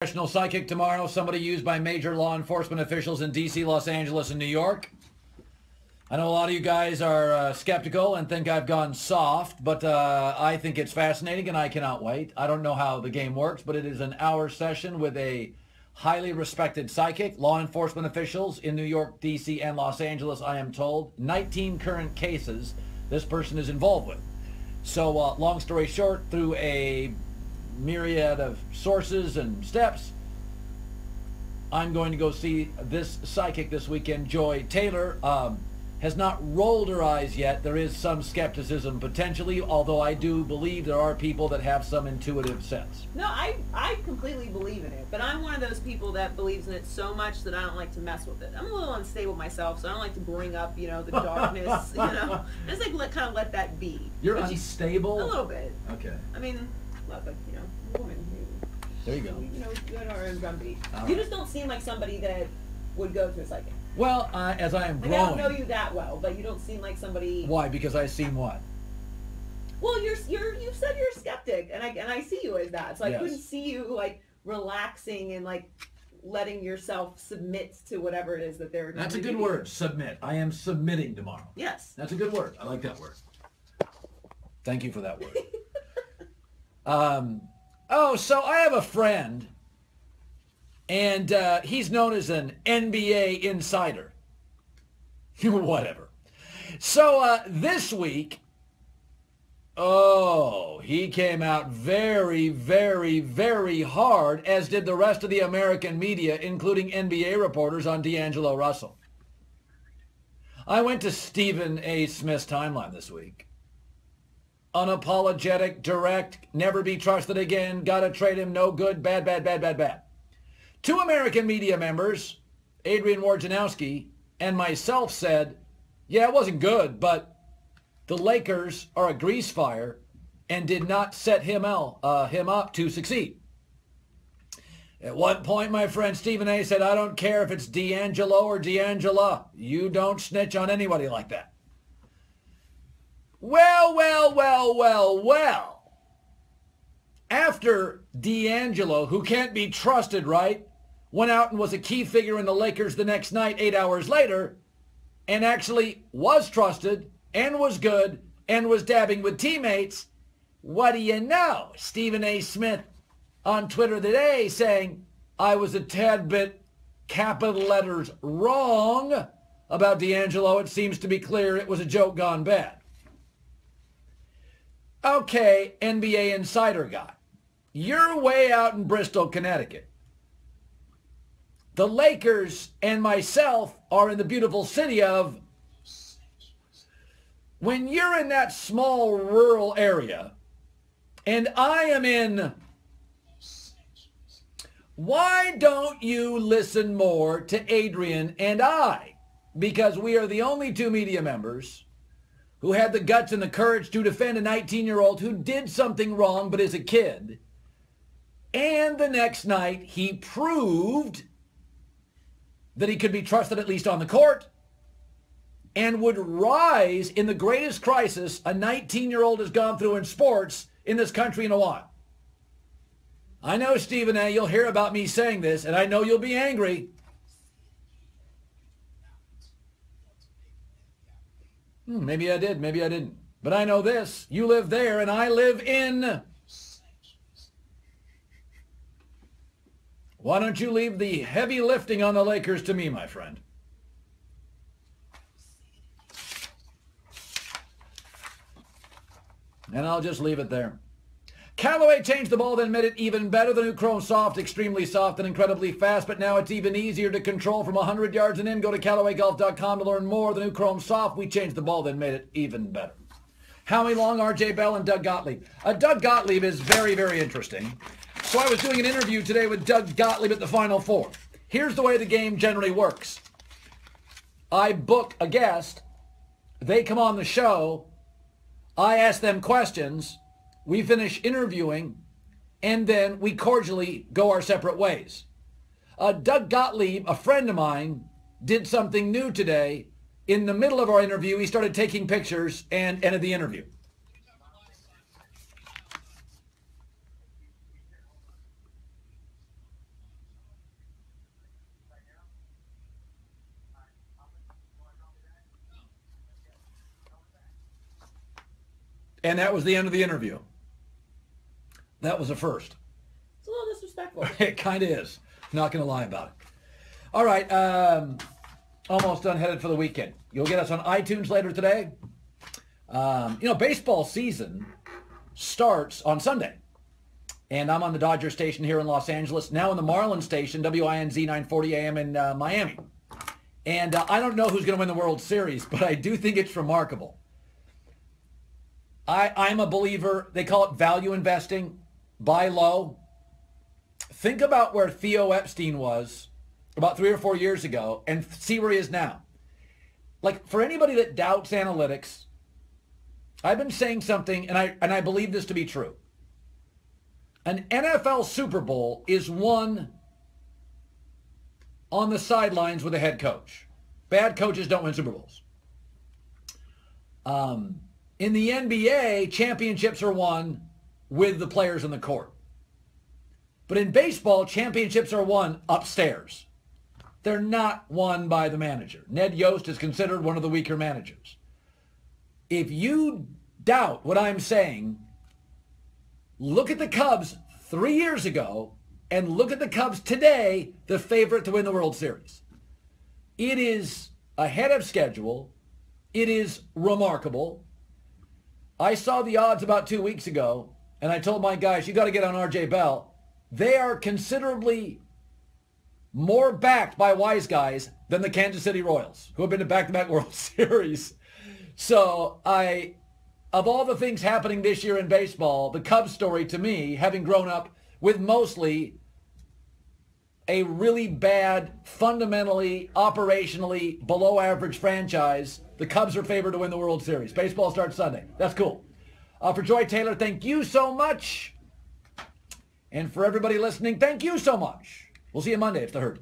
Professional psychic tomorrow, somebody used by major law enforcement officials in D.C., Los Angeles, and New York. I know a lot of you guys are skeptical and think I've gone soft, but I think it's fascinating and I cannot wait. I don't know how the game works, but it is an hour session with a highly respected psychic, law enforcement officials in New York, D.C., and Los Angeles, I am told. 19 current cases this person is involved with. So long story short, through a myriad of sources and steps, I'm going to go see this psychic this weekend. Joy Taylor has not rolled her eyes yet. There is some skepticism potentially, although I do believe there are people that have some intuitive sense. No, I completely believe in it, but I'm one of those people that believes in it so much that I don't like to mess with it. I'm a little unstable myself, so I don't like to bring up, the darkness, I just like kind of let that be. You're unstable? A little bit. Okay. I mean, love a woman who, there you go. We got our own drumbeat. All You right. just don't seem like somebody that would go to a psychic. Well, as I am growing. I don't know you that well, but you don't seem like somebody. Why? Because I seem what? Well, you said you're a skeptic, and I see you as that. So I couldn't see you like relaxing and like letting yourself submit to whatever it is that they're. That's a good word. Submit. I am submitting tomorrow. Yes. That's a good word. I like that word. Thank you for that word. So I have a friend, and he's known as an NBA insider. Whatever. So this week, he came out very, very, very hard, as did the rest of the American media, including NBA reporters, on D'Angelo Russell. I went to Stephen A. Smith's timeline this week. Unapologetic, direct, never be trusted again, gotta trade him, no good, bad, bad, bad, bad, bad. Two American media members, Adrian Wojnarowski and myself, said, yeah, it wasn't good, but the Lakers are a grease fire and did not set him up to succeed. At one point, my friend Stephen A. said, I don't care if it's D'Angelo or D'Angela. You don't snitch on anybody like that. Well. After D'Angelo, who can't be trusted, right, went out and was a key figure in the Lakers the next night, 8 hours later, and actually was trusted and was good and was dabbing with teammates, what do you know? Stephen A. Smith on Twitter today saying, I was a tad bit capital letters wrong about D'Angelo. It seems to be clear it was a joke gone bad. Okay, NBA insider guy, you're way out in Bristol, Connecticut. The Lakers and myself are in the beautiful city of... When you're in that small rural area, and I am in... Why don't you listen more to Adrian and I? Because we are the only two media members who had the guts and the courage to defend a 19-year-old who did something wrong but is a kid. And the next night, he proved that he could be trusted, at least on the court, and would rise in the greatest crisis a 19-year-old has gone through in sports in this country in a while. I know, Stephen A., you'll hear about me saying this, and I know you'll be angry. Maybe I did, maybe I didn't. But I know this. You live there, and I live in... Why don't you leave the heavy lifting on the Lakers to me, my friend? And I'll just leave it there. Callaway changed the ball, then made it even better. The new Chrome Soft, extremely soft and incredibly fast, but now it's even easier to control from 100 yards and in. Go to CallawayGolf.com to learn more. The new Chrome Soft, we changed the ball, then made it even better. Howie Long, R.J. Bell, and Doug Gottlieb. Doug Gottlieb is very, very interesting. So I was doing an interview today with Doug Gottlieb at the Final Four. Here's the way the game generally works. I book a guest. They come on the show. I ask them questions. We finish interviewing, and then we cordially go our separate ways. Doug Gottlieb, a friend of mine, did something new today. In the middle of our interview, he started taking pictures and ended the interview. And that was the end of the interview. That was a first. It's a little disrespectful. It kind of is. Not going to lie about it. All right. Almost done, headed for the weekend. You'll get us on iTunes later today. Baseball season starts on Sunday. And I'm on the Dodger station here in Los Angeles. Now on the Marlins station, WINZ 940 AM in Miami. And I don't know who's going to win the World Series, but I do think it's remarkable. I'm a believer. They call it value investing. Buy low. Think about where Theo Epstein was about 3 or 4 years ago and see where he is now. Like, for anybody that doubts analytics, I've been saying something, and I believe this to be true. An NFL Super Bowl is won on the sidelines with a head coach. Bad coaches don't win Super Bowls. In the NBA, championships are won with the players in the court. But in baseball, championships are won upstairs. They're not won by the manager. Ned Yost is considered one of the weaker managers. If you doubt what I'm saying, look at the Cubs 3 years ago and look at the Cubs today, the favorite to win the World Series. It is ahead of schedule. It is remarkable. I saw the odds about 2 weeks ago, and I told my guys, you got to get on R.J. Bell. They are considerably more backed by wise guys than the Kansas City Royals, who have been to back-to-back World Series. So of all the things happening this year in baseball, the Cubs story to me, having grown up with mostly a really bad, fundamentally, operationally below-average franchise, the Cubs are favored to win the World Series. Baseball starts Sunday. That's cool. For Joy Taylor, thank you so much. And for everybody listening, thank you so much. We'll see you Monday. It's The Herd.